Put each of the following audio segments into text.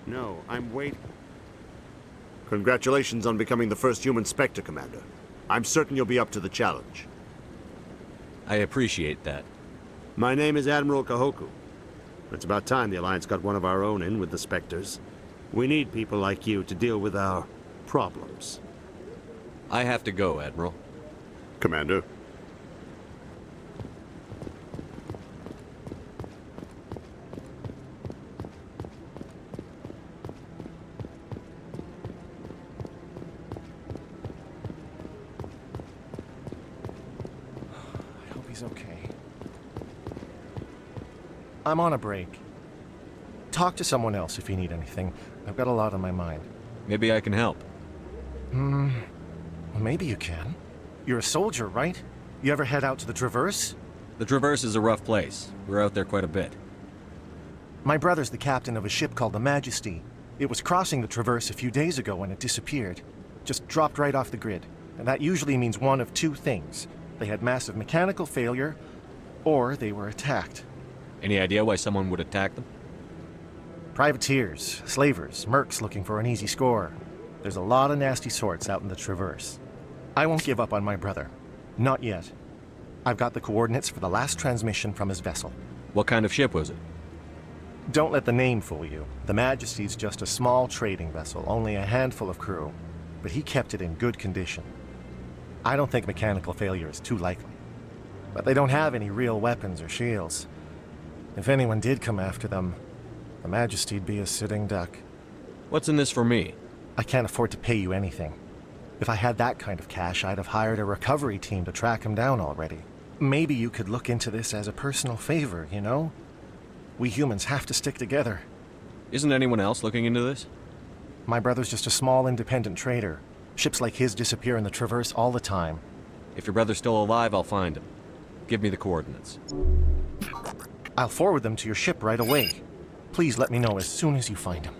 No, I'm waiting. Congratulations on becoming the first human Spectre, Commander. I'm certain you'll be up to the challenge. I appreciate that. My name is Admiral Kahoku. It's about time the Alliance got one of our own in with the Spectres. We need people like you to deal with our problems. I have to go, Admiral. Commander. I hope he's okay. I'm on a break. Talk to someone else if you need anything. I've got a lot on my mind. Maybe I can help. Well, maybe you can. You're a soldier, right? You ever head out to the Traverse? The Traverse is a rough place. We're out there quite a bit. My brother's the captain of a ship called the Majesty. It was crossing the Traverse a few days ago when it disappeared. Just dropped right off the grid. And that usually means one of two things. They had massive mechanical failure, or they were attacked. Any idea why someone would attack them? Privateers, slavers, mercs looking for an easy score. There's a lot of nasty sorts out in the Traverse. I won't give up on my brother. Not yet. I've got the coordinates for the last transmission from his vessel. What kind of ship was it? Don't let the name fool you. The Majesty's just a small trading vessel, only a handful of crew. But he kept it in good condition. I don't think mechanical failure is too likely. But they don't have any real weapons or shields. If anyone did come after them, the Majesty'd be a sitting duck. What's in this for me? I can't afford to pay you anything. If I had that kind of cash, I'd have hired a recovery team to track him down already. Maybe you could look into this as a personal favor, you know? We humans have to stick together. Isn't anyone else looking into this? My brother's just a small independent trader. Ships like his disappear in the Traverse all the time. If your brother's still alive, I'll find him. Give me the coordinates. I'll forward them to your ship right away. Please let me know as soon as you find him.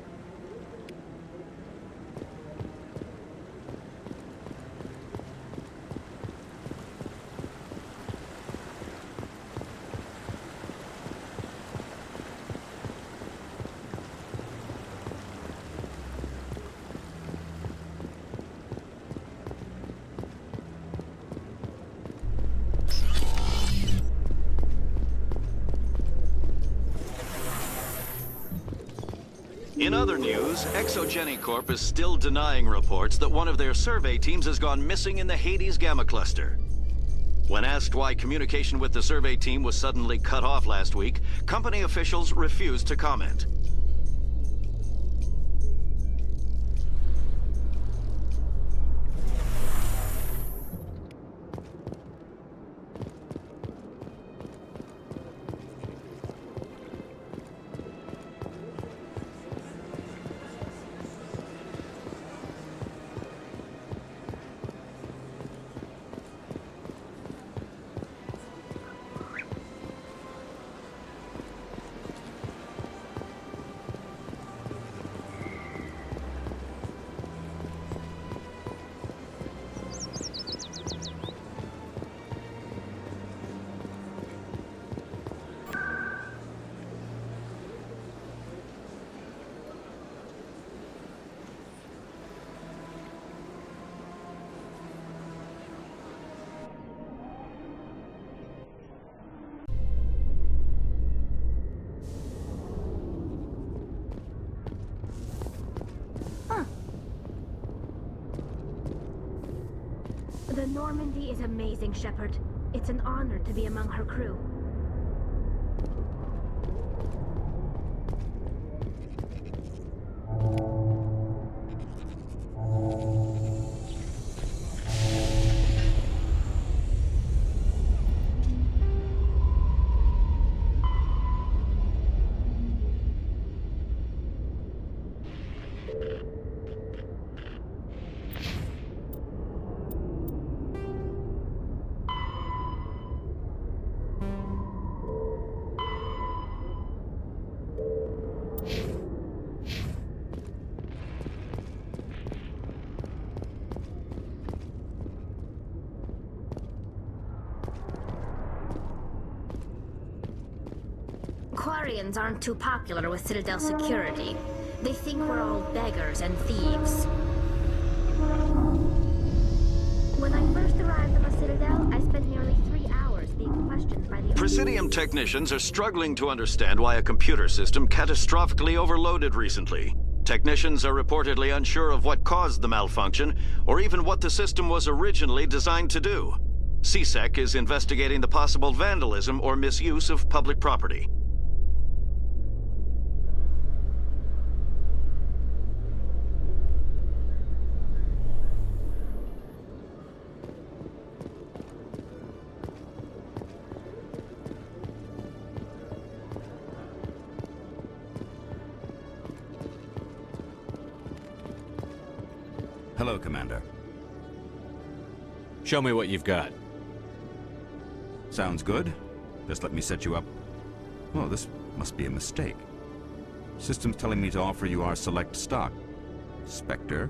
In other news, Exogeny Corp is still denying reports that one of their survey teams has gone missing in the Hades Gamma Cluster. When asked why communication with the survey team was suddenly cut off last week, company officials refused to comment. The Normandy is amazing, Shepard. It's an honor to be among her crew. Quarians aren't too popular with Citadel security. They think we're all beggars and thieves. When I first arrived at the Citadel, I spent nearly 3 hours being questioned by the... Presidium technicians are struggling to understand why a computer system catastrophically overloaded recently. Technicians are reportedly unsure of what caused the malfunction, or even what the system was originally designed to do. CSEC is investigating the possible vandalism or misuse of public property. Hello, Commander. Show me what you've got. Sounds good. Just let me set you up. Oh, this must be a mistake. System's telling me to offer you our select stock. Spectre?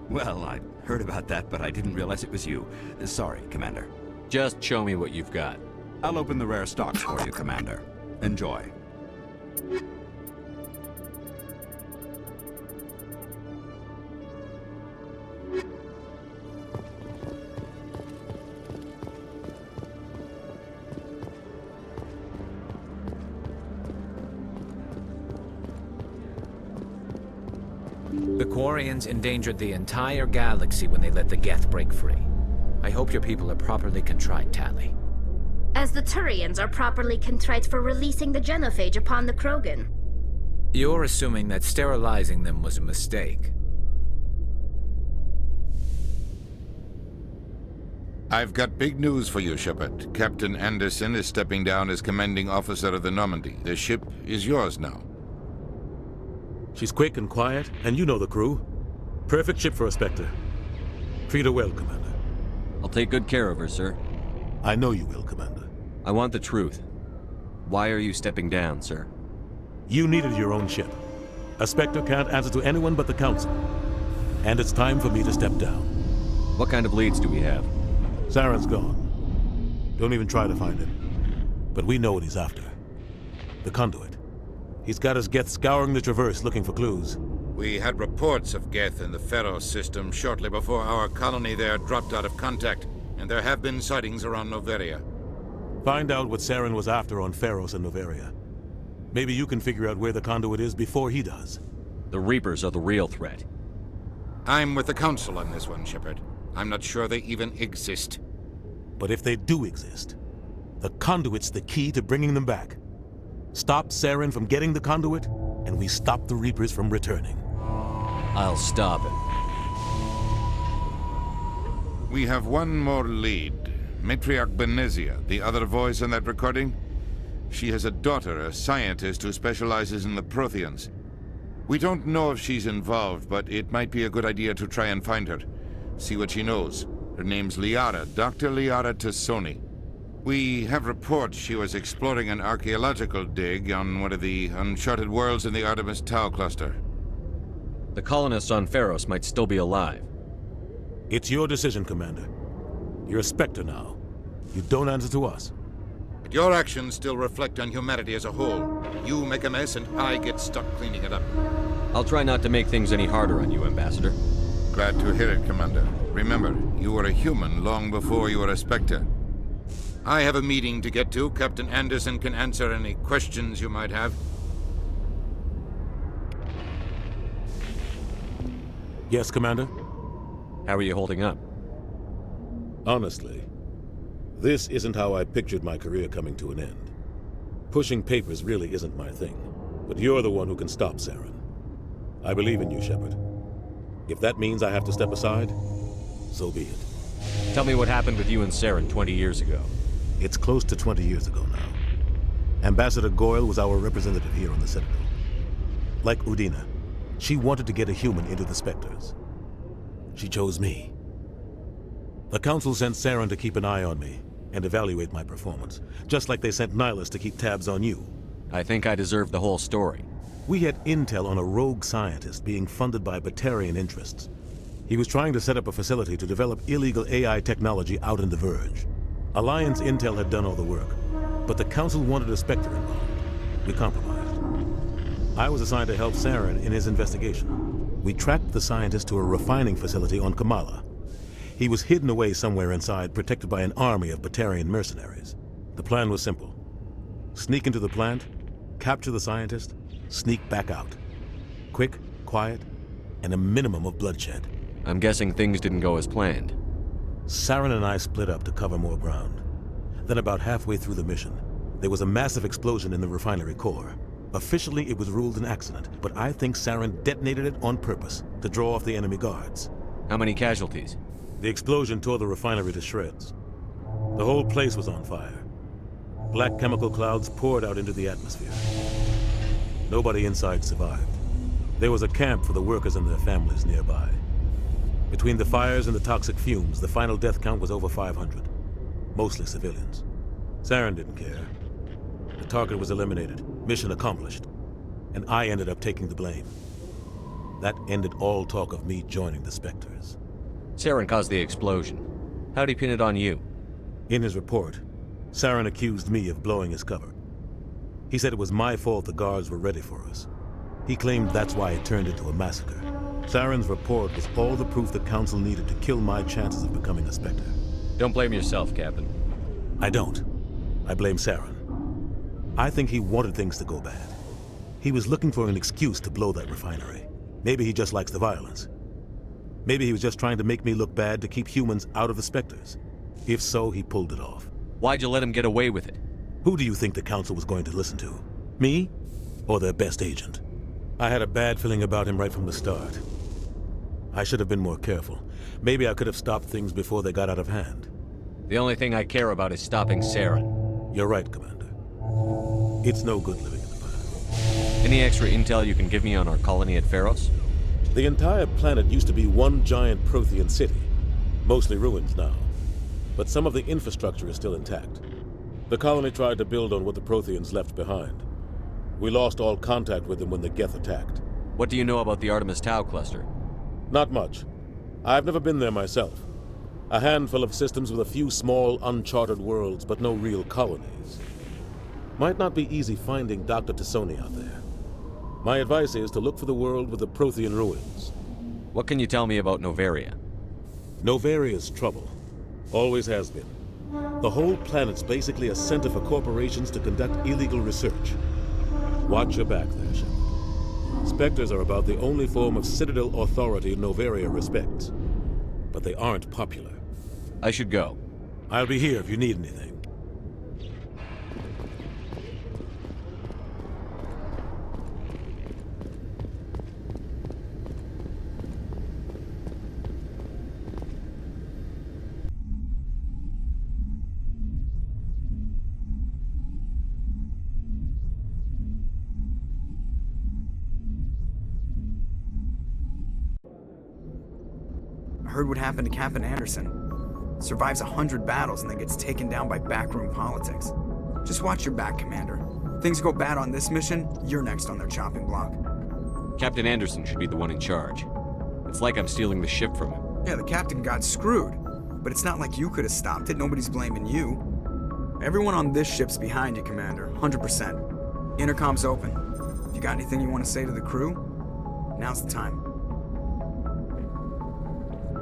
Well, I heard about that, but I didn't realize it was you. Sorry, Commander. Just show me what you've got. I'll open the rare stock for you, Commander. Enjoy. The Quarians endangered the entire galaxy when they let the Geth break free. I hope your people are properly contrite, Tali. As the Turians are properly contrite for releasing the genophage upon the Krogan. You're assuming that sterilizing them was a mistake. I've got big news for you, Shepard. Captain Anderson is stepping down as commanding officer of the Normandy. The ship is yours now. She's quick and quiet, and you know the crew. Perfect ship for a Spectre. Treat her well, Commander. I'll take good care of her, sir. I know you will, Commander. I want the truth. Why are you stepping down, sir? You needed your own ship. A Spectre can't answer to anyone but the Council. And it's time for me to step down. What kind of leads do we have? Saren's gone. Don't even try to find him. But we know what he's after. The Conduit. He's got his Geth scouring the Traverse looking for clues. We had reports of Geth in the Pharos system shortly before our colony there dropped out of contact, and there have been sightings around Noveria. Find out what Saren was after on Pharos and Noveria. Maybe you can figure out where the Conduit is before he does. The Reapers are the real threat. I'm with the Council on this one, Shepard. I'm not sure they even exist. But if they do exist, the Conduit's the key to bringing them back. Stop Saren from getting the Conduit, and we stop the Reapers from returning. I'll stop him. We have one more lead. Matriarch Benezia, the other voice on that recording. She has a daughter, a scientist who specializes in the Protheans. We don't know if she's involved, but it might be a good idea to try and find her. See what she knows. Her name's Liara, Dr. Liara Tassoni. We have reports she was exploring an archaeological dig on one of the uncharted worlds in the Artemis Tau cluster. The colonists on Pharos might still be alive. It's your decision, Commander. You're a Spectre now. You don't answer to us. But your actions still reflect on humanity as a whole. You make a mess and I get stuck cleaning it up. I'll try not to make things any harder on you, Ambassador. Glad to hear it, Commander. Remember, you were a human long before you were a Spectre. I have a meeting to get to. Captain Anderson can answer any questions you might have. Yes, Commander? How are you holding up? Honestly, this isn't how I pictured my career coming to an end. Pushing papers really isn't my thing, but you're the one who can stop Saren. I believe in you, Shepard. If that means I have to step aside, so be it. Tell me what happened with you and Saren 20 years ago. It's close to 20 years ago now. Ambassador Goyle was our representative here on the Citadel. Like Udina, she wanted to get a human into the Spectres. She chose me. The Council sent Saren to keep an eye on me and evaluate my performance, just like they sent Nihilus to keep tabs on you. I think I deserve the whole story. We had intel on a rogue scientist being funded by Batarian interests. He was trying to set up a facility to develop illegal AI technology out in the Verge. Alliance intel had done all the work, but the Council wanted a Spectre involved. We compromised. I was assigned to help Saren in his investigation. We tracked the scientist to a refining facility on Kamala. He was hidden away somewhere inside, protected by an army of Batarian mercenaries. The plan was simple. Sneak into the plant, capture the scientist, sneak back out. Quick, quiet, and a minimum of bloodshed. I'm guessing things didn't go as planned. Saren and I split up to cover more ground. Then about halfway through the mission, there was a massive explosion in the refinery core. Officially, it was ruled an accident, but I think Saren detonated it on purpose to draw off the enemy guards. How many casualties? The explosion tore the refinery to shreds. The whole place was on fire. Black chemical clouds poured out into the atmosphere. Nobody inside survived. There was a camp for the workers and their families nearby. Between the fires and the toxic fumes, the final death count was over 500. Mostly civilians. Saren didn't care. The target was eliminated, mission accomplished, and I ended up taking the blame. That ended all talk of me joining the Spectres. Saren caused the explosion. How'd he pin it on you? In his report, Saren accused me of blowing his cover. He said it was my fault the guards were ready for us. He claimed that's why it turned into a massacre. Saren's report was all the proof the Council needed to kill my chances of becoming a Spectre. Don't blame yourself, Captain. I don't. I blame Saren. I think he wanted things to go bad. He was looking for an excuse to blow that refinery. Maybe he just likes the violence. Maybe he was just trying to make me look bad to keep humans out of the Spectres. If so, he pulled it off. Why'd you let him get away with it? Who do you think the Council was going to listen to? Me? Or their best agent? I had a bad feeling about him right from the start. I should have been more careful. Maybe I could have stopped things before they got out of hand. The only thing I care about is stopping Saren. You're right, Commander. It's no good living in the past. Any extra intel you can give me on our colony at Pharos? The entire planet used to be one giant Prothean city. Mostly ruins now. But some of the infrastructure is still intact. The colony tried to build on what the Protheans left behind. We lost all contact with them when the Geth attacked. What do you know about the Artemis Tau cluster? Not much. I've never been there myself. A handful of systems with a few small, uncharted worlds, but no real colonies. Might not be easy finding Dr. T'Soni out there. My advice is to look for the world with the Prothean ruins. What can you tell me about Noveria? Novaria's trouble. Always has been. The whole planet's basically a center for corporations to conduct illegal research. Watch your back there, Shepard. Spectres are about the only form of Citadel authority Noveria respects. But they aren't popular. I should go. I'll be here if you need anything. I heard what happened to Captain Anderson. Survives 100 battles and then gets taken down by backroom politics. Just watch your back, Commander. Things go bad on this mission, you're next on their chopping block. Captain Anderson should be the one in charge. It's like I'm stealing the ship from him. Yeah, the captain got screwed. But it's not like you could have stopped it. Nobody's blaming you. Everyone on this ship's behind you, Commander. 100%. Intercom's open. If you got anything you want to say to the crew, now's the time.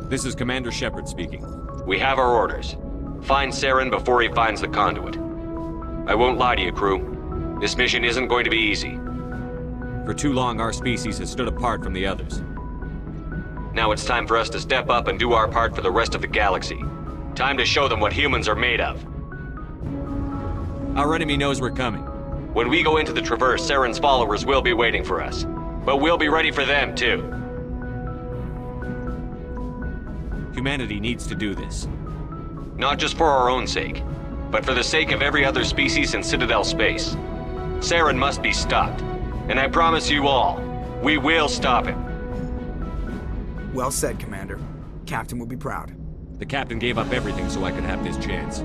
This is Commander Shepard speaking. We have our orders. Find Saren before he finds the conduit. I won't lie to you, crew. This mission isn't going to be easy. For too long, our species has stood apart from the others. Now it's time for us to step up and do our part for the rest of the galaxy. Time to show them what humans are made of. Our enemy knows we're coming. When we go into the Traverse, Saren's followers will be waiting for us. But we'll be ready for them, too. Humanity needs to do this. Not just for our own sake, but for the sake of every other species in Citadel space. Saren must be stopped. And I promise you all, we will stop him. Well said, Commander. Captain will be proud. The captain gave up everything so I could have this chance.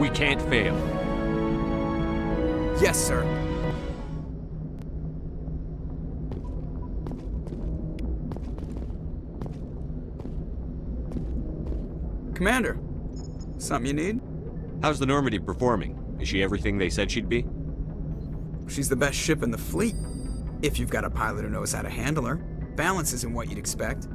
We can't fail. Yes, sir. Commander, something you need? How's the Normandy performing? Is she everything they said she'd be? She's the best ship in the fleet. If you've got a pilot who knows how to handle her. Balance isn't what you'd expect.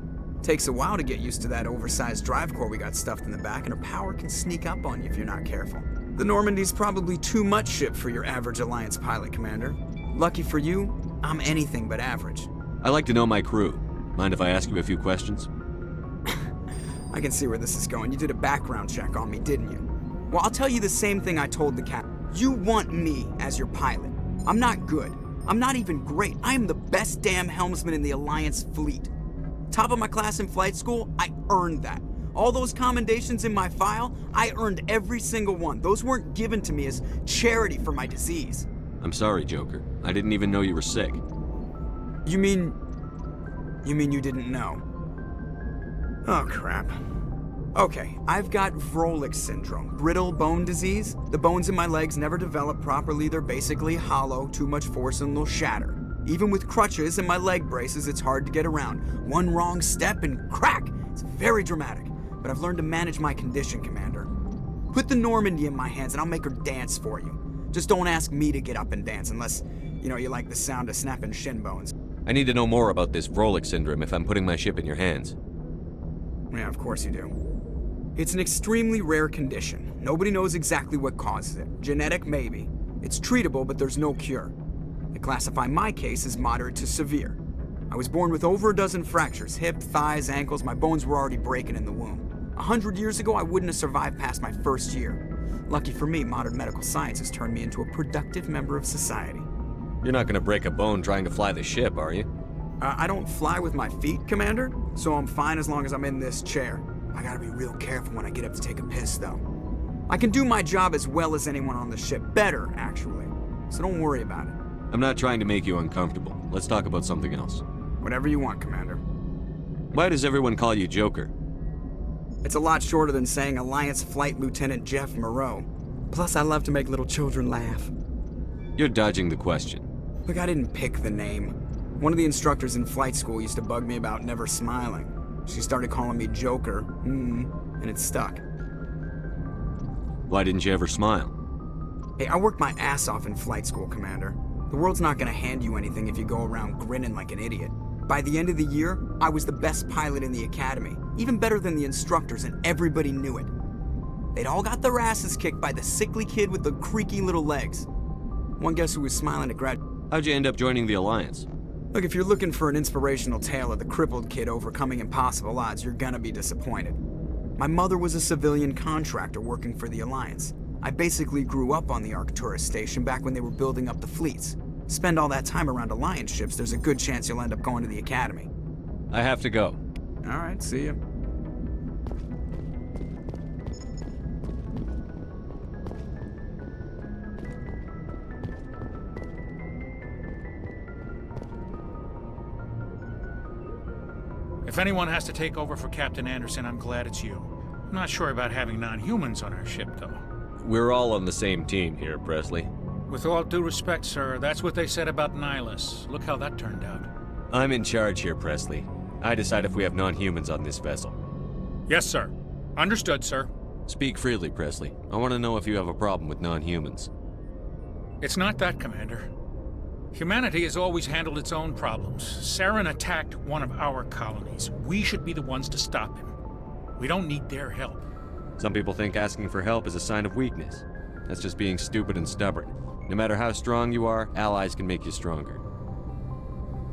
Takes a while to get used to that oversized drive core we got stuffed in the back, and her power can sneak up on you if you're not careful. The Normandy's probably too much ship for your average Alliance pilot, Commander. Lucky for you, I'm anything but average. I like to know my crew. Mind if I ask you a few questions? I can see where this is going. You did a background check on me, didn't you? Well, I'll tell you the same thing I told the captain. You want me as your pilot. I'm not good. I'm not even great. I am the best damn helmsman in the Alliance fleet. Top of my class in flight school, I earned that. All those commendations in my file, I earned every single one. Those weren't given to me as charity for my disease. I'm sorry, Joker. I didn't even know you were sick. You mean you didn't know? Oh, crap. Okay, I've got Vrolik syndrome, brittle bone disease. The bones in my legs never develop properly. They're basically hollow, too much force and they'll shatter. Even with crutches and my leg braces, it's hard to get around. One wrong step and crack! It's very dramatic, but I've learned to manage my condition, Commander. Put the Normandy in my hands and I'll make her dance for you. Just don't ask me to get up and dance unless, you like the sound of snapping shin bones. I need to know more about this Vrolik syndrome if I'm putting my ship in your hands. Yeah, of course you do. It's an extremely rare condition. Nobody knows exactly what causes it. Genetic, maybe. It's treatable, but there's no cure. They classify my case as moderate to severe. I was born with over a dozen fractures, hip, thighs, ankles. My bones were already breaking in the womb. 100 years ago, I wouldn't have survived past my first year. Lucky for me, modern medical science has turned me into a productive member of society. You're not gonna break a bone trying to fly the ship, are you? I don't fly with my feet, Commander, so I'm fine as long as I'm in this chair. I gotta be real careful when I get up to take a piss, though. I can do my job as well as anyone on the ship. Better, actually. So don't worry about it. I'm not trying to make you uncomfortable. Let's talk about something else. Whatever you want, Commander. Why does everyone call you Joker? It's a lot shorter than saying Alliance Flight Lieutenant Jeff Moreau. Plus, I love to make little children laugh. You're dodging the question. Look, I didn't pick the name. One of the instructors in flight school used to bug me about never smiling. She started calling me Joker, and it stuck. Why didn't you ever smile? Hey, I worked my ass off in flight school, Commander. The world's not gonna hand you anything if you go around grinning like an idiot. By the end of the year, I was the best pilot in the academy, even better than the instructors, and everybody knew it. They'd all got their asses kicked by the sickly kid with the creaky little legs. One guess who was smiling at grad. How'd you end up joining the Alliance? Look, if you're looking for an inspirational tale of the crippled kid overcoming impossible odds, you're gonna be disappointed. My mother was a civilian contractor working for the Alliance. I basically grew up on the Arcturus station back when they were building up the fleets. Spend all that time around Alliance ships, there's a good chance you'll end up going to the Academy. I have to go. All right, see ya. If anyone has to take over for Captain Anderson, I'm glad it's you. I'm not sure about having non-humans on our ship, though. We're all on the same team here, Presley. With all due respect, sir, that's what they said about Nihilus. Look how that turned out. I'm in charge here, Presley. I decide if we have non-humans on this vessel. Yes, sir. Understood, sir. Speak freely, Presley. I want to know if you have a problem with non-humans. It's not that, Commander. Humanity has always handled its own problems. Saren attacked one of our colonies. We should be the ones to stop him. We don't need their help. Some people think asking for help is a sign of weakness. That's just being stupid and stubborn. No matter how strong you are, allies can make you stronger.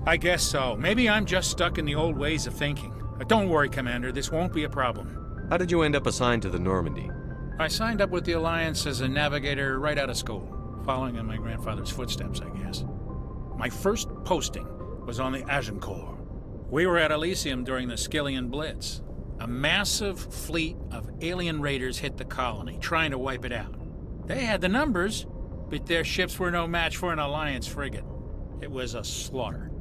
I guess so. Maybe I'm just stuck in the old ways of thinking. But don't worry, Commander. This won't be a problem. How did you end up assigned to the Normandy? I signed up with the Alliance as a navigator right out of school, following in my grandfather's footsteps, I guess. My first posting was on the Agincourt. We were at Elysium during the Skillian Blitz. A massive fleet of alien raiders hit the colony, trying to wipe it out. They had the numbers, but their ships were no match for an Alliance frigate. It was a slaughter.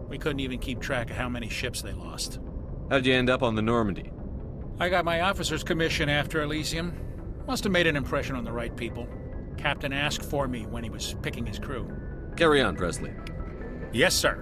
We couldn't even keep track of how many ships they lost. How'd you end up on the Normandy? I got my officer's commission after Elysium. Must have made an impression on the right people. Captain asked for me when he was picking his crew. Carry on, Presley. Yes, sir.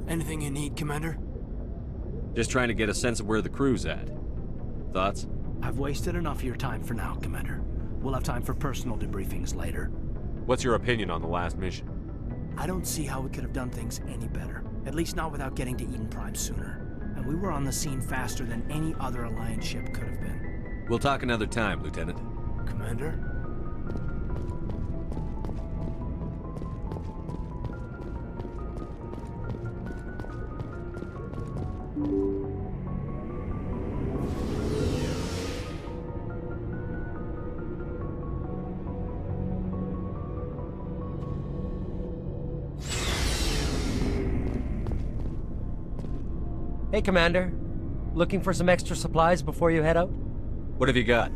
Anything you need, Commander? Just trying to get a sense of where the crew's at. Thoughts? I've wasted enough of your time for now, Commander. We'll have time for personal debriefings later. What's your opinion on the last mission? I don't see how we could have done things any better. At least not without getting to Eden Prime sooner. And we were on the scene faster than any other Alliance ship could have been. We'll talk another time, Lieutenant. Commander? Hey, Commander. Looking for some extra supplies before you head out? What have you got?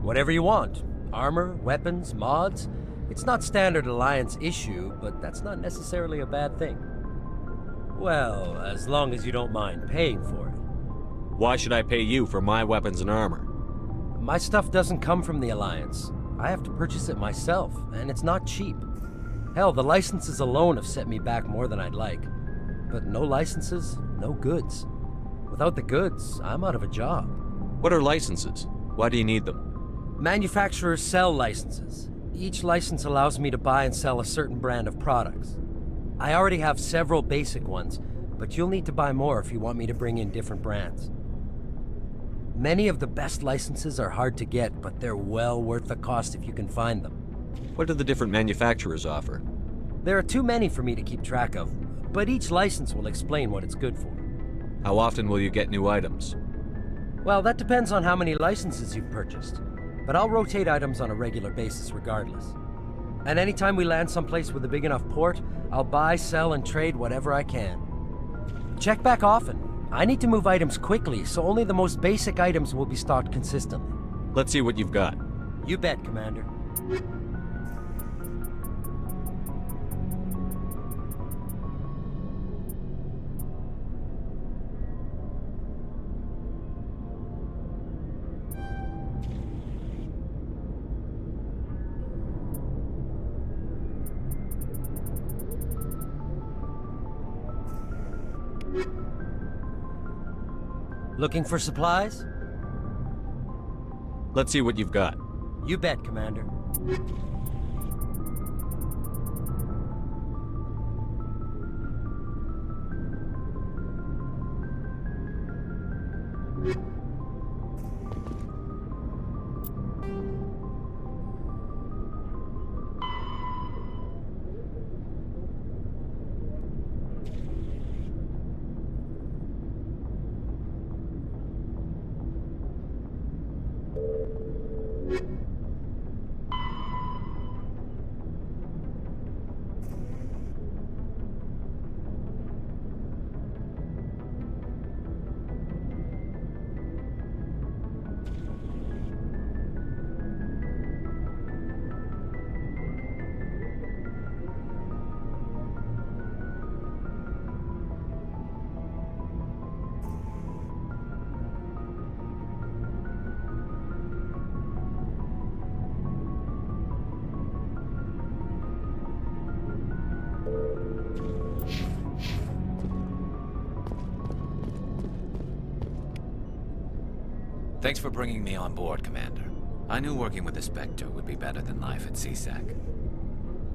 Whatever you want. Armor, weapons, mods. It's not standard Alliance issue, but that's not necessarily a bad thing. Well, as long as you don't mind paying for it. Why should I pay you for my weapons and armor? My stuff doesn't come from the Alliance. I have to purchase it myself, and it's not cheap. Hell, the licenses alone have set me back more than I'd like. But no licenses, no goods. Without the goods, I'm out of a job. What are licenses? Why do you need them? Manufacturers sell licenses. Each license allows me to buy and sell a certain brand of products. I already have several basic ones, but you'll need to buy more if you want me to bring in different brands. Many of the best licenses are hard to get, but they're well worth the cost if you can find them. What do the different manufacturers offer? There are too many for me to keep track of, but each license will explain what it's good for. How often will you get new items? Well, that depends on how many licenses you've purchased, but I'll rotate items on a regular basis regardless. And anytime we land someplace with a big enough port, I'll buy, sell, and trade whatever I can. Check back often. I need to move items quickly, so only the most basic items will be stocked consistently. Let's see what you've got. You bet, Commander. Looking for supplies? Let's see what you've got. You bet, Commander. Thanks for bringing me on board, Commander. I knew working with the Spectre would be better than life at CSEC.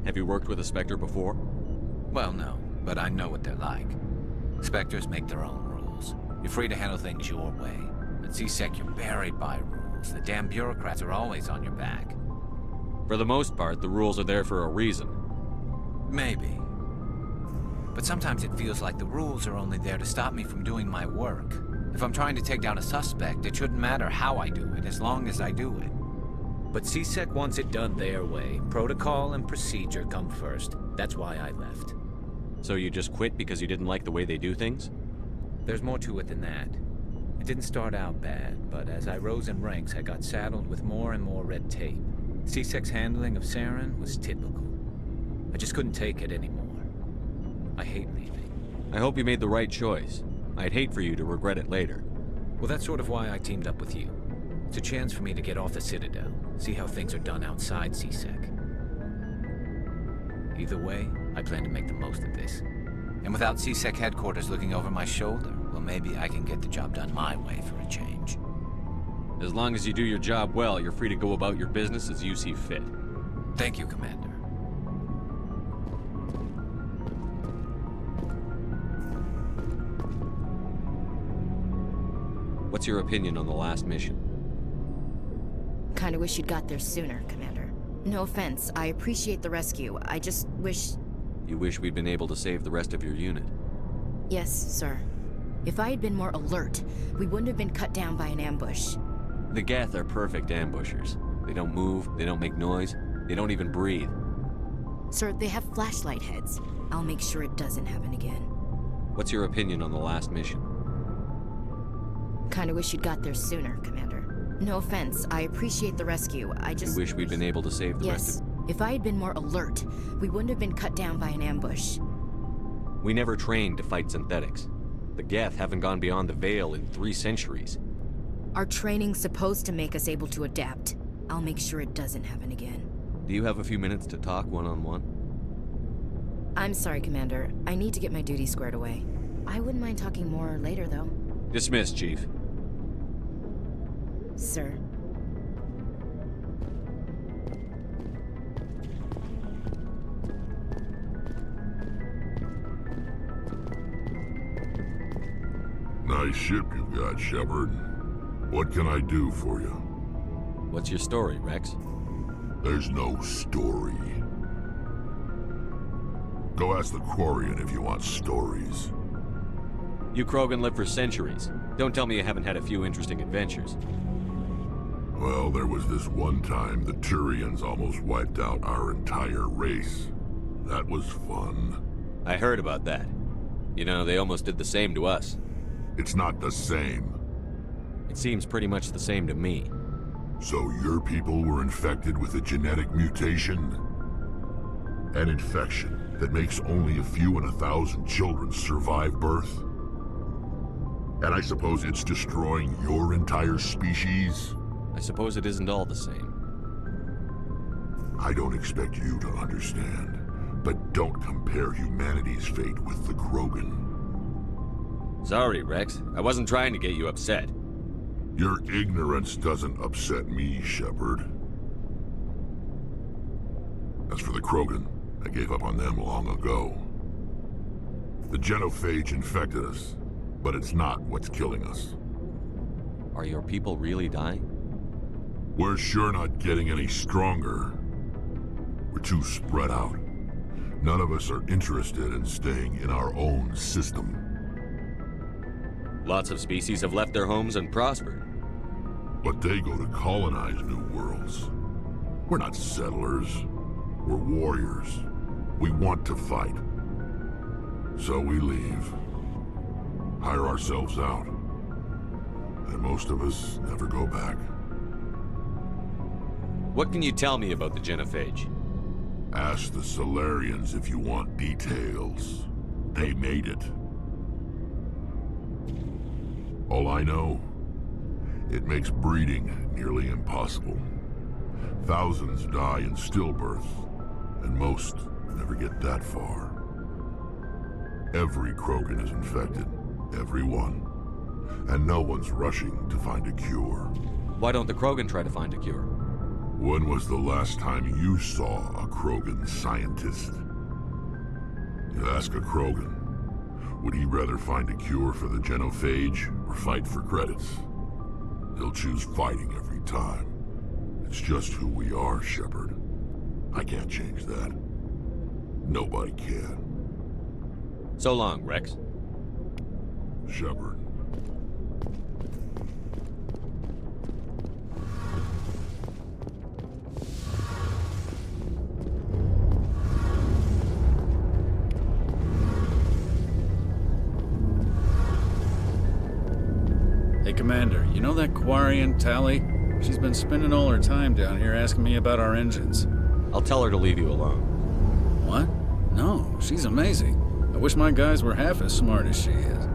Have you worked with a Spectre before? Well, no, but I know what they're like. Spectres make their own rules. You're free to handle things your way. At CSEC, you're buried by rules. The damn bureaucrats are always on your back. For the most part, the rules are there for a reason. Maybe. But sometimes it feels like the rules are only there to stop me from doing my work. If I'm trying to take down a suspect, it shouldn't matter how I do it, as long as I do it. But CSEC wants it done their way. Protocol and procedure come first. That's why I left. So you just quit because you didn't like the way they do things? There's more to it than that. It didn't start out bad, but as I rose in ranks, I got saddled with more and more red tape. C-Sec's handling of Saren was typical. I just couldn't take it anymore. I hate leaving. I hope you made the right choice. I'd hate for you to regret it later. Well, that's sort of why I teamed up with you. It's a chance for me to get off the Citadel, see how things are done outside C-Sec. Either way, I plan to make the most of this. And without C-Sec headquarters looking over my shoulder, well, maybe I can get the job done my way for a change. As long as you do your job well, you're free to go about your business as you see fit. Thank you, Commander. What's your opinion on the last mission? Kinda wish you'd got there sooner, Commander. No offense, I appreciate the rescue. I just wish... You wish we'd been able to save the rest of your unit? Yes, sir. If I had been more alert, we wouldn't have been cut down by an ambush. The Geth are perfect ambushers. They don't move, they don't make noise, they don't even breathe. Sir, they have flashlight heads. I'll make sure it doesn't happen again. What's your opinion on the last mission? Kinda wish you'd got there sooner, Commander. No offense, I appreciate the rescue. I just... You wish we'd been able to save the rest of... Yes. If I had been more alert, we wouldn't have been cut down by an ambush. We never trained to fight synthetics. The Geth haven't gone beyond the Veil in 3 centuries. Our training's supposed to make us able to adapt. I'll make sure it doesn't happen again. Do you have a few minutes to talk one-on-one? I'm sorry, Commander. I need to get my duty squared away. I wouldn't mind talking more later, though. Dismissed, Chief. Sir. Nice ship you've got, Shepard. What can I do for you? What's your story, Rex? There's no story. Go ask the Quarian if you want stories. You Krogan lived for centuries. Don't tell me you haven't had a few interesting adventures. Well, there was this one time the Turians almost wiped out our entire race. That was fun. I heard about that. You know, they almost did the same to us. It's not the same. It seems pretty much the same to me. So your people were infected with a genetic mutation? An infection that makes only a few in 1,000 children survive birth? And I suppose it's destroying your entire species? I suppose it isn't all the same. I don't expect you to understand, but don't compare humanity's fate with the Krogan. Sorry, Rex. I wasn't trying to get you upset. Your ignorance doesn't upset me, Shepard. As for the Krogan, I gave up on them long ago. The genophage infected us, but it's not what's killing us. Are your people really dying? We're sure not getting any stronger. We're too spread out. None of us are interested in staying in our own system. Lots of species have left their homes and prospered. But they go to colonize new worlds. We're not settlers. We're warriors. We want to fight. So we leave. Hire ourselves out. And most of us never go back. What can you tell me about the genophage? Ask the Solarians if you want details. They made it. All I know, it makes breeding nearly impossible. Thousands die in stillbirth, and most never get that far. Every Krogan is infected, every one. And no one's rushing to find a cure. Why don't the Krogan try to find a cure? When was the last time you saw a Krogan scientist? You ask a Krogan, would he rather find a cure for the genophage or fight for credits? He'll choose fighting every time. It's just who we are, Shepard. I can't change that. Nobody can. So long, Rex. Shepard. Hey, Commander, you know that Quarian, Tally? She's been spending all her time down here asking me about our engines. I'll tell her to leave you alone. What? No, she's amazing. I wish my guys were half as smart as she is.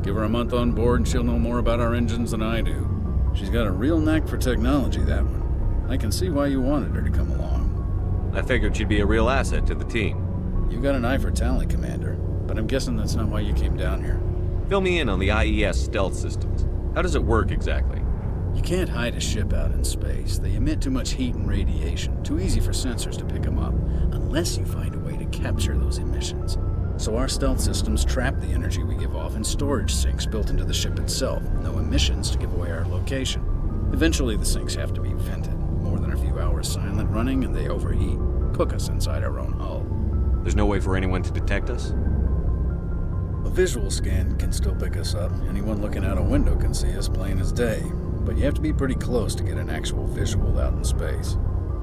Give her a month on board and she'll know more about our engines than I do. She's got a real knack for technology, that one. I can see why you wanted her to come along. I figured she'd be a real asset to the team. You got an eye for Tally, Commander, but I'm guessing that's not why you came down here. Fill me in on the IES stealth systems. How does it work exactly? You can't hide a ship out in space. They emit too much heat and radiation. Too easy for sensors to pick them up, unless you find a way to capture those emissions. So our stealth systems trap the energy we give off in storage sinks built into the ship itself. No emissions to give away our location. Eventually the sinks have to be vented. More than a few hours silent running and they overheat. Cook us inside our own hull. There's no way for anyone to detect us? A visual scan can still pick us up. Anyone looking out a window can see us plain as day. But you have to be pretty close to get an actual visual out in space.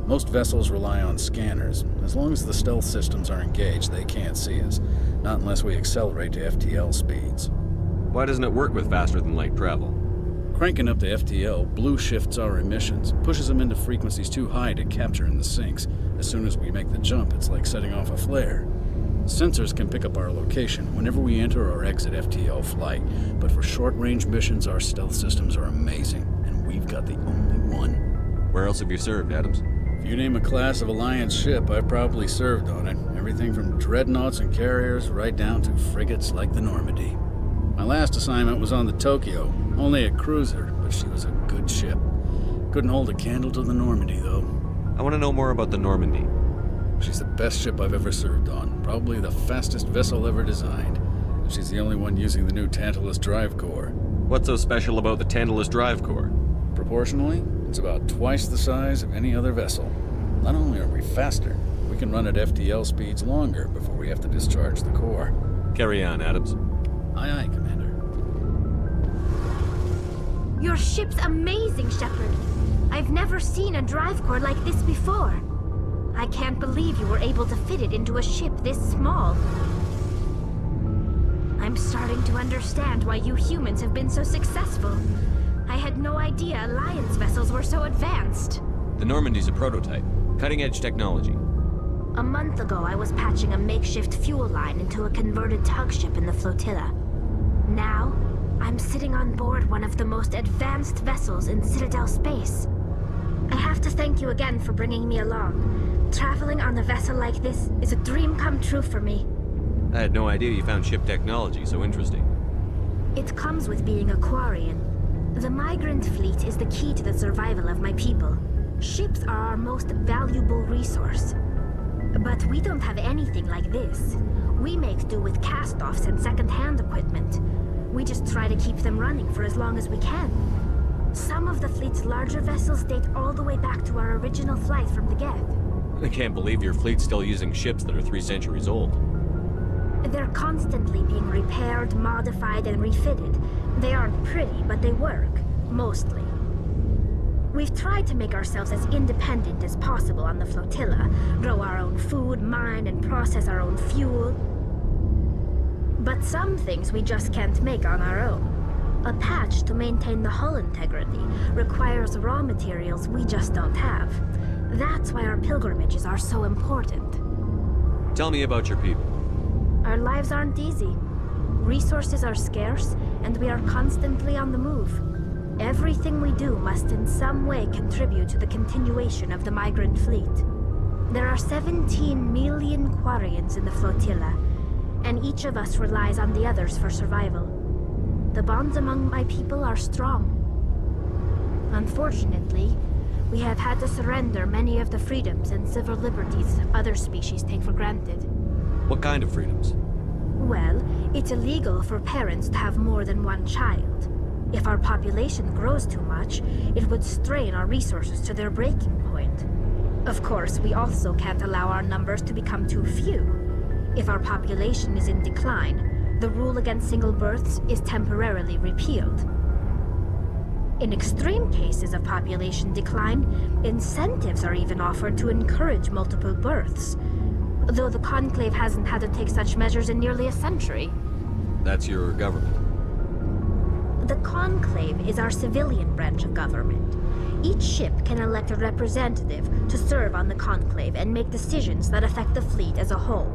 Most vessels rely on scanners. As long as the stealth systems are engaged, they can't see us. Not unless we accelerate to FTL speeds. Why doesn't it work with faster-than-light travel? Cranking up to FTL blue shifts our emissions, pushes them into frequencies too high to capture in the sinks. As soon as we make the jump, it's like setting off a flare. Sensors can pick up our location whenever we enter or exit FTL flight, but for short-range missions, our stealth systems are amazing, and we've got the only one. Where else have you served, Adams? If you name a class of Alliance ship, I've probably served on it. Everything from dreadnoughts and carriers right down to frigates like the Normandy. My last assignment was on the Tokyo, only a cruiser, but she was a good ship. Couldn't hold a candle to the Normandy, though. I want to know more about the Normandy. She's the best ship I've ever served on, probably the fastest vessel ever designed. And she's the only one using the new Tantalus drive core. What's so special about the Tantalus drive core? Proportionally, it's about twice the size of any other vessel. Not only are we faster, we can run at FTL speeds longer before we have to discharge the core. Carry on, Adams. Aye, aye, Commander. Your ship's amazing, Shepard. I've never seen a drive core like this before. I can't believe you were able to fit it into a ship this small. I'm starting to understand why you humans have been so successful. I had no idea Alliance vessels were so advanced. The Normandy's a prototype. Cutting-edge technology. A month ago, I was patching a makeshift fuel line into a converted tug ship in the flotilla. Now, I'm sitting on board one of the most advanced vessels in Citadel space. I have to thank you again for bringing me along. Traveling on a vessel like this is a dream come true for me. I had no idea you found ship technology so interesting. It comes with being a Quarian. The migrant fleet is the key to the survival of my people. Ships are our most valuable resource. But we don't have anything like this. We make do with cast-offs and second-hand equipment. We just try to keep them running for as long as we can. Some of the fleet's larger vessels date all the way back to our original flight from the Geth. I can't believe your fleet's still using ships that are 3 centuries old. They're constantly being repaired, modified, and refitted. They aren't pretty, but they work. Mostly. We've tried to make ourselves as independent as possible on the flotilla. Grow our own food, mine, and process our own fuel. But some things we just can't make on our own. A patch to maintain the hull integrity requires raw materials we just don't have. That's why our pilgrimages are so important. Tell me about your people. Our lives aren't easy. Resources are scarce, and we are constantly on the move. Everything we do must in some way contribute to the continuation of the migrant fleet. There are 17 million Quarians in the flotilla, and each of us relies on the others for survival. The bonds among my people are strong. Unfortunately, we have had to surrender many of the freedoms and civil liberties other species take for granted. What kind of freedoms? Well, it's illegal for parents to have more than one child. If our population grows too much, it would strain our resources to their breaking point. Of course, we also can't allow our numbers to become too few. If our population is in decline, the rule against single births is temporarily repealed. In extreme cases of population decline, incentives are even offered to encourage multiple births, though the Conclave hasn't had to take such measures in nearly a century. That's your government. The Conclave is our civilian branch of government. Each ship can elect a representative to serve on the Conclave and make decisions that affect the fleet as a whole.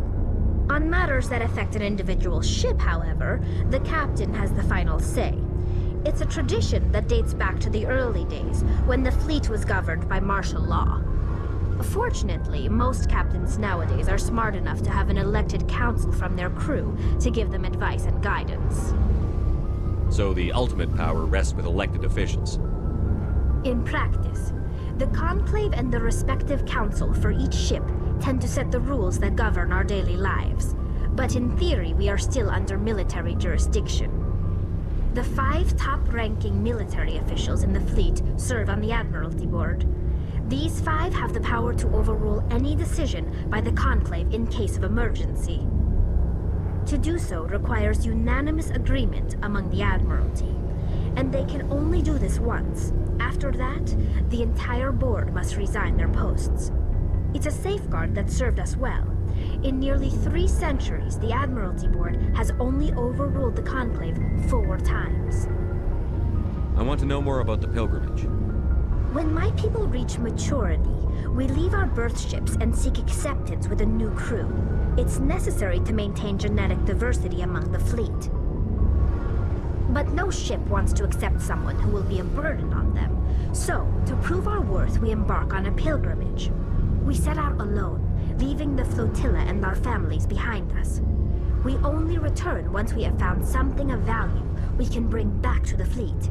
On matters that affect an individual ship, however, the captain has the final say. It's a tradition that dates back to the early days, when the fleet was governed by martial law. Fortunately, most captains nowadays are smart enough to have an elected council from their crew to give them advice and guidance. So the ultimate power rests with elected officials. In practice, the Conclave and the respective council for each ship tend to set the rules that govern our daily lives. But in theory, we are still under military jurisdiction. The 5 top-ranking military officials in the fleet serve on the Admiralty Board. These 5 have the power to overrule any decision by the Conclave in case of emergency. To do so requires unanimous agreement among the Admiralty, and they can only do this once. After that, the entire board must resign their posts. It's a safeguard that served us well. In nearly 3 centuries, the Admiralty Board has only overruled the Conclave 4 times. I want to know more about the pilgrimage. When my people reach maturity, we leave our birth ships and seek acceptance with a new crew. It's necessary to maintain genetic diversity among the fleet. But no ship wants to accept someone who will be a burden on them. So, to prove our worth, we embark on a pilgrimage. We set out alone, leaving the flotilla and our families behind us. We only return once we have found something of value we can bring back to the fleet.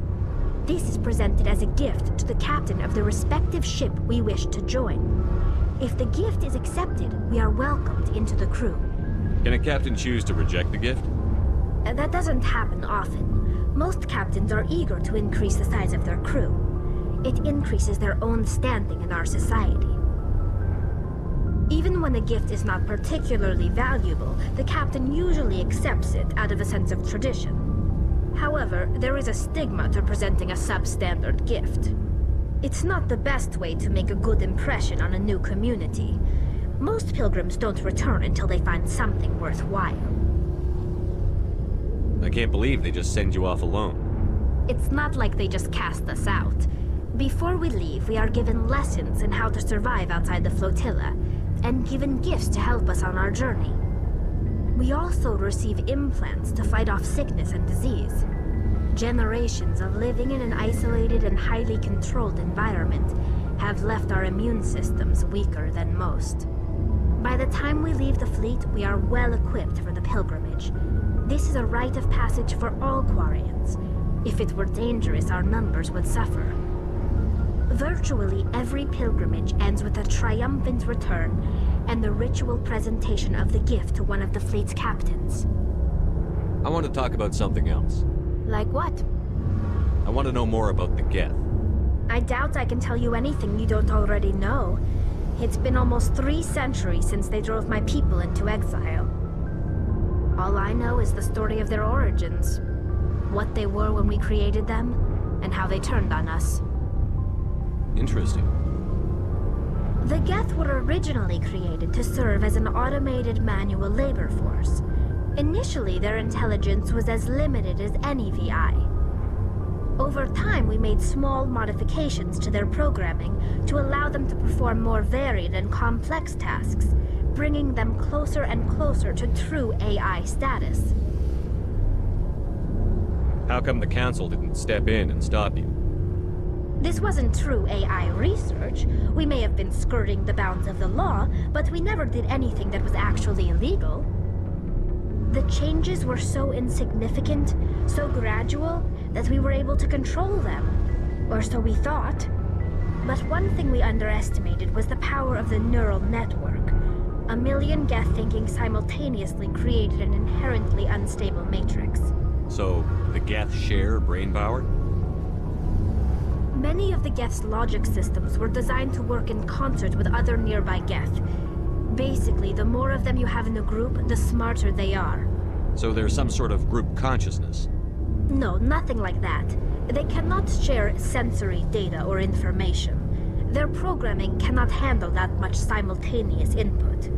This is presented as a gift to the captain of the respective ship we wish to join. If the gift is accepted, we are welcomed into the crew. Can a captain choose to reject the gift? That doesn't happen often. Most captains are eager to increase the size of their crew. It increases their own standing in our society. Even when a gift is not particularly valuable, the captain usually accepts it out of a sense of tradition. However, there is a stigma to presenting a substandard gift. It's not the best way to make a good impression on a new community. Most pilgrims don't return until they find something worthwhile. I can't believe they just send you off alone. It's not like they just cast us out. Before we leave, we are given lessons in how to survive outside the flotilla, and given gifts to help us on our journey. We also receive implants to fight off sickness and disease. Generations of living in an isolated and highly controlled environment have left our immune systems weaker than most. By the time we leave the fleet, we are well equipped for the pilgrimage. This is a rite of passage for all Quarians. If it were dangerous, our numbers would suffer. Virtually every pilgrimage ends with a triumphant return and the ritual presentation of the gift to one of the fleet's captains. I want to talk about something else. Like what? I want to know more about the Geth. I doubt I can tell you anything you don't already know. It's been almost 3 centuries since they drove my people into exile. All I know is the story of their origins, what they were when we created them, and how they turned on us. Interesting. The Geth were originally created to serve as an automated manual labor force. Initially, their intelligence was as limited as any VI. Over time, we made small modifications to their programming to allow them to perform more varied and complex tasks, bringing them closer and closer to true AI status. How come the Council didn't step in and stop you? This wasn't true AI research. We may have been skirting the bounds of the law, but we never did anything that was actually illegal. The changes were so insignificant, so gradual, that we were able to control them. Or so we thought. But one thing we underestimated was the power of the neural network. A million Geth thinking simultaneously created an inherently unstable matrix. So, the Geth share brain power? Many of the Geth's logic systems were designed to work in concert with other nearby Geth. Basically, the more of them you have in a group, the smarter they are. So there's some sort of group consciousness? No, nothing like that. They cannot share sensory data or information. Their programming cannot handle that much simultaneous input.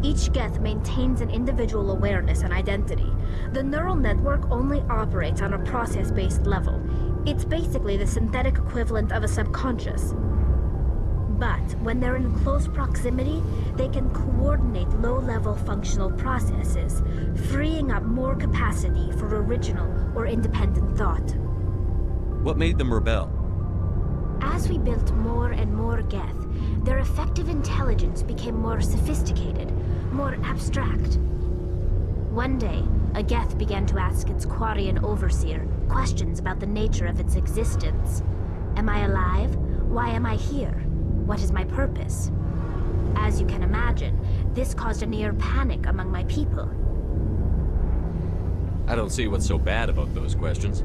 Each Geth maintains an individual awareness and identity. The neural network only operates on a process-based level. It's basically the synthetic equivalent of a subconscious. But when they're in close proximity, they can coordinate low-level functional processes, freeing up more capacity for original or independent thought. What made them rebel? As we built more and more Geth, their effective intelligence became more sophisticated, more abstract. One day, a Geth began to ask its Quarian overseer questions about the nature of its existence. Am I alive? Why am I here? What is my purpose? As you can imagine, this caused a near panic among my people. I don't see what's so bad about those questions.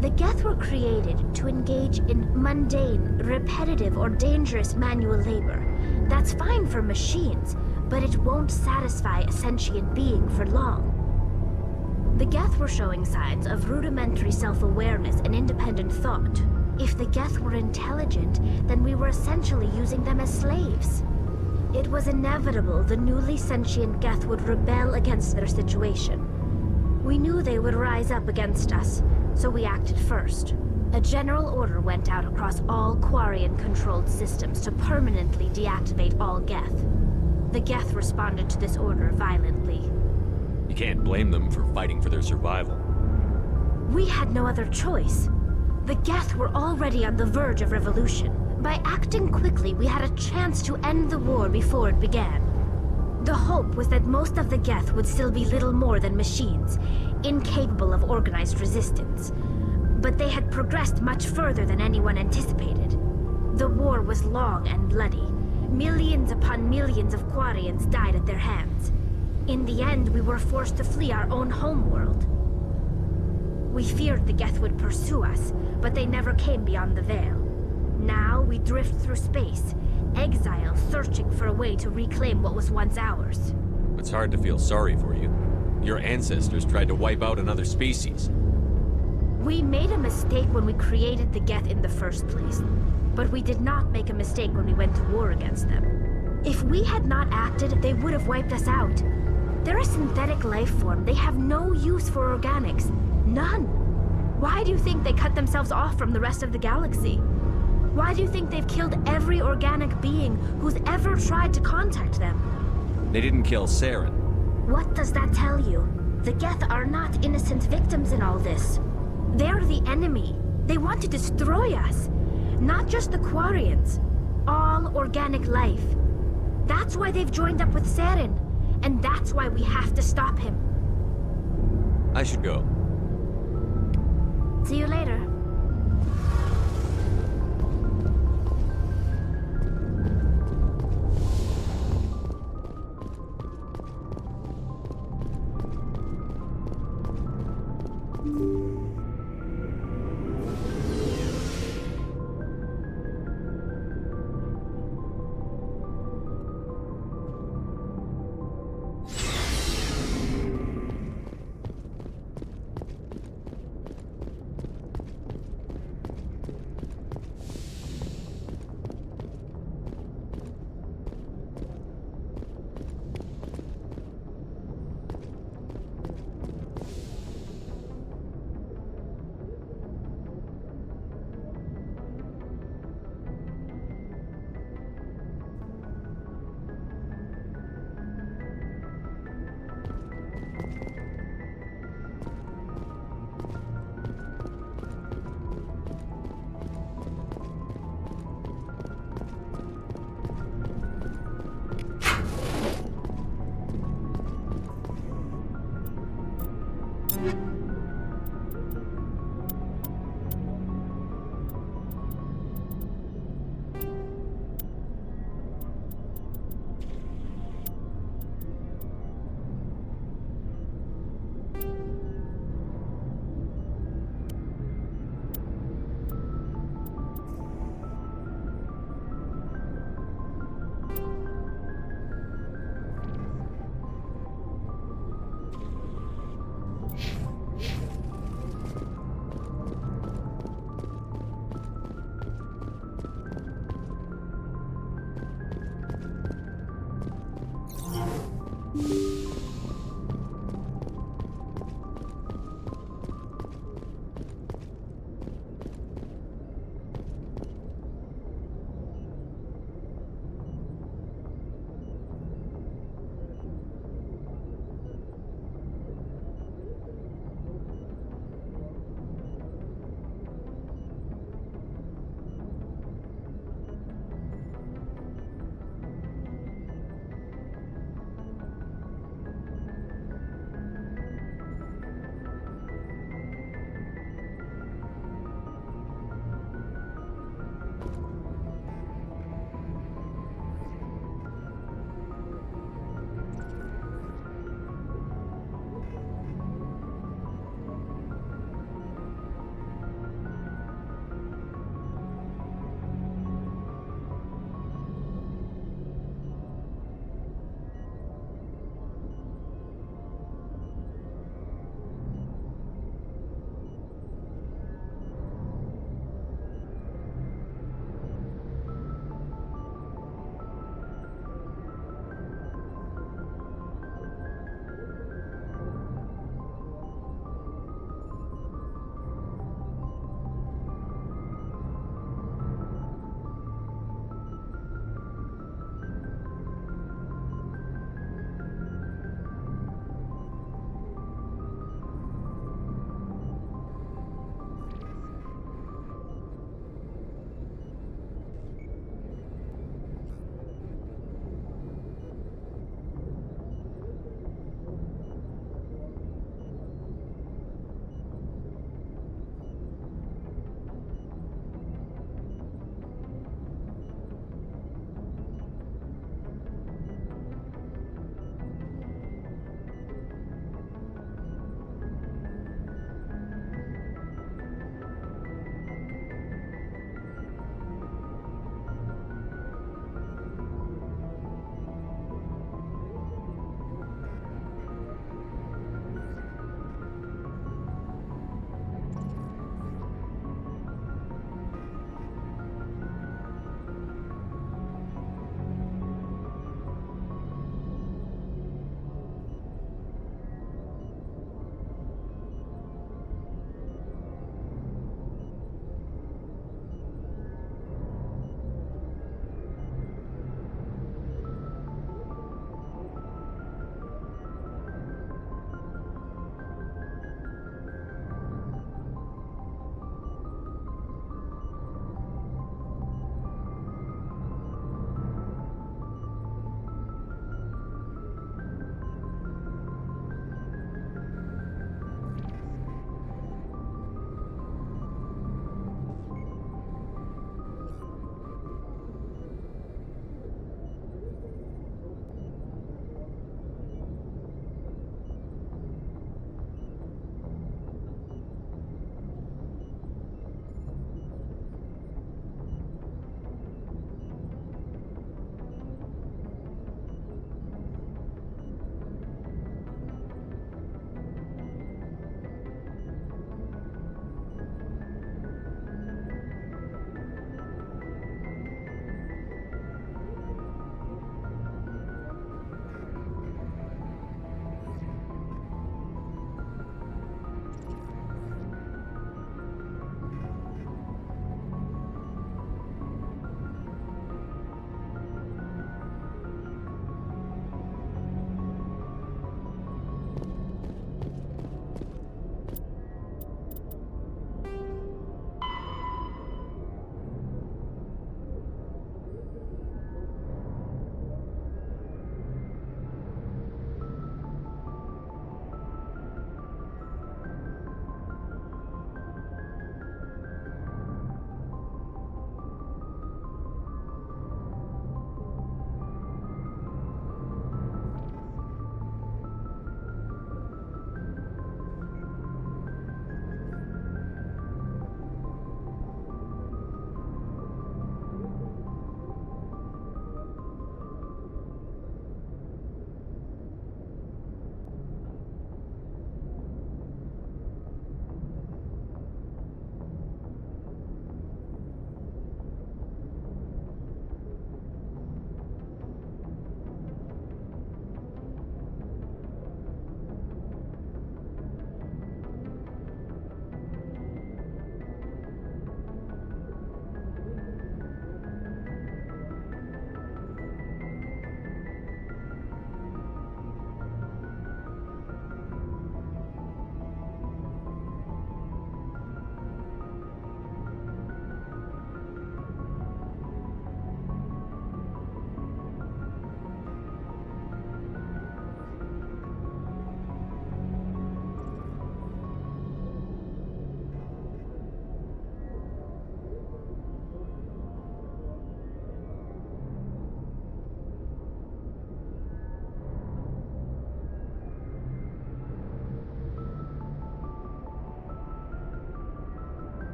The Geth were created to engage in mundane, repetitive, or dangerous manual labor. That's fine for machines, but it won't satisfy a sentient being for long. The Geth were showing signs of rudimentary self-awareness and independent thought. If the Geth were intelligent, then we were essentially using them as slaves. It was inevitable the newly sentient Geth would rebel against their situation. We knew they would rise up against us, so we acted first. A general order went out across all Quarian-controlled systems to permanently deactivate all Geth. The Geth responded to this order violently. You can't blame them for fighting for their survival. We had no other choice. The Geth were already on the verge of revolution. By acting quickly, we had a chance to end the war before it began. The hope was that most of the Geth would still be little more than machines, incapable of organized resistance. But they had progressed much further than anyone anticipated. The war was long and bloody. Millions upon millions of Quarians died at their hands. In the end, we were forced to flee our own homeworld. We feared the Geth would pursue us, but they never came beyond the Veil. Now we drift through space, exile searching for a way to reclaim what was once ours. It's hard to feel sorry for you. Your ancestors tried to wipe out another species. We made a mistake when we created the Geth in the first place, but we did not make a mistake when we went to war against them. If we had not acted, they would have wiped us out. They're a synthetic life form. They have no use for organics. None. Why do you think they cut themselves off from the rest of the galaxy? Why do you think they've killed every organic being who's ever tried to contact them? They didn't kill Saren. What does that tell you? The Geth are not innocent victims in all this. They're the enemy. They want to destroy us. Not just the Quarians. All organic life. That's why they've joined up with Saren. And that's why we have to stop him. I should go. See you later.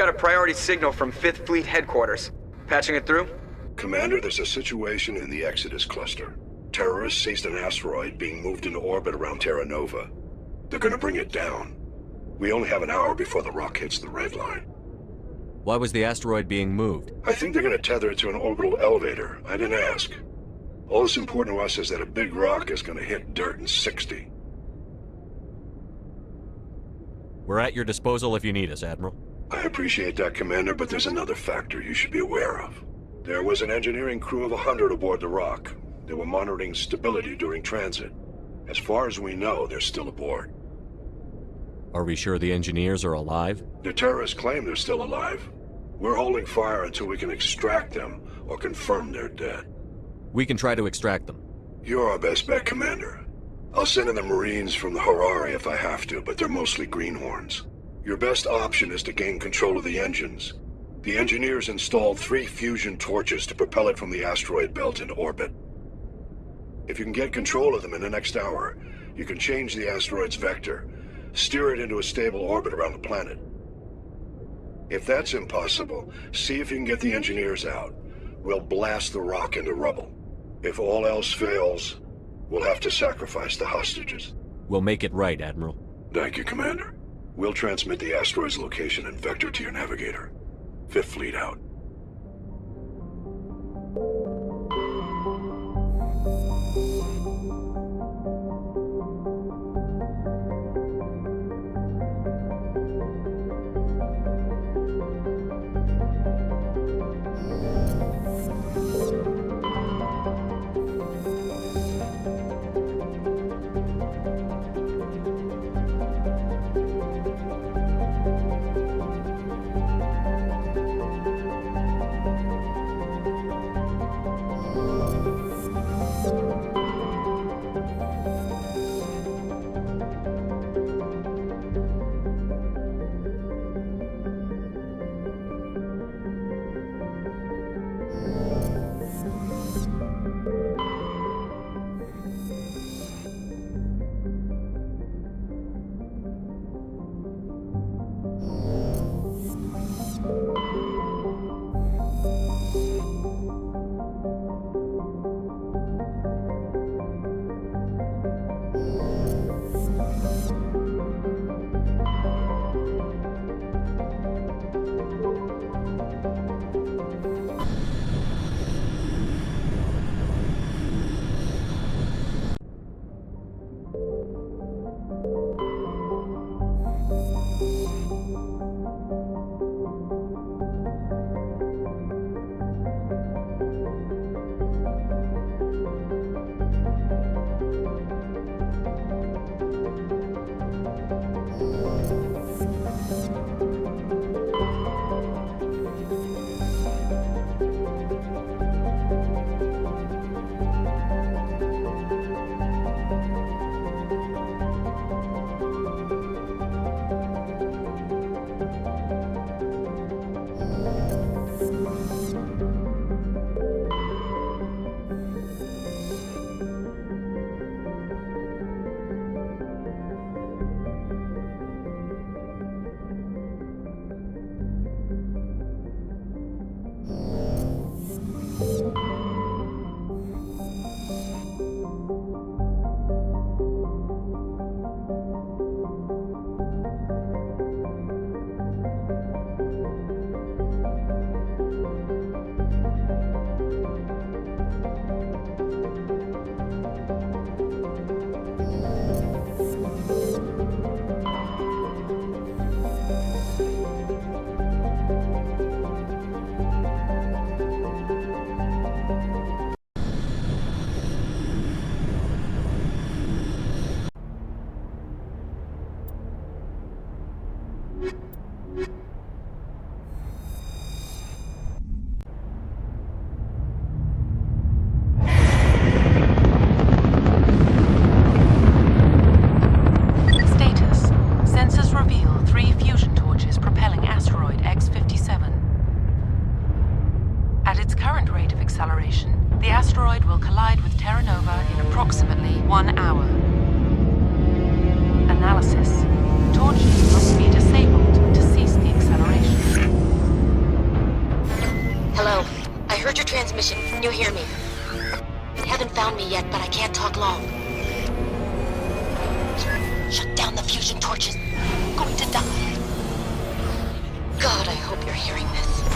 got a priority signal from 5th Fleet headquarters. Patching it through? Commander, there's a situation in the Exodus cluster. Terrorists seized an asteroid being moved into orbit around Terra Nova. They're gonna bring it down. We only have an hour before the rock hits the red line. Why was the asteroid being moved? I think they're gonna tether it to an orbital elevator. I didn't ask. All that's important to us is that a big rock is gonna hit dirt in 60. We're at your disposal if you need us, Admiral. I appreciate that, Commander, but there's another factor you should be aware of. There was an engineering crew of 100 aboard the rock. They were monitoring stability during transit. As far as we know, they're still aboard. Are we sure the engineers are alive? The terrorists claim they're still alive. We're holding fire until we can extract them or confirm they're dead. We can try to extract them. You're our best bet, Commander. I'll send in the Marines from the Harari if I have to, but they're mostly greenhorns. Your best option is to gain control of the engines. The engineers installed 3 fusion torches to propel it from the asteroid belt into orbit. If you can get control of them in the next hour, you can change the asteroid's vector, steer it into a stable orbit around the planet. If that's impossible, see if you can get the engineers out. We'll blast the rock into rubble. If all else fails, we'll have to sacrifice the hostages. We'll make it right, Admiral. Thank you, Commander. We'll transmit the asteroid's location and vector to your navigator. 5th Fleet out. The asteroid will collide with Terra Nova in approximately 1 hour. Analysis. Torches must be disabled to cease the acceleration. Hello. I heard your transmission. Can you hear me? Haven't found me yet, but I can't talk long. Shut down the fusion torches. I'm going to die. God, I hope you're hearing this.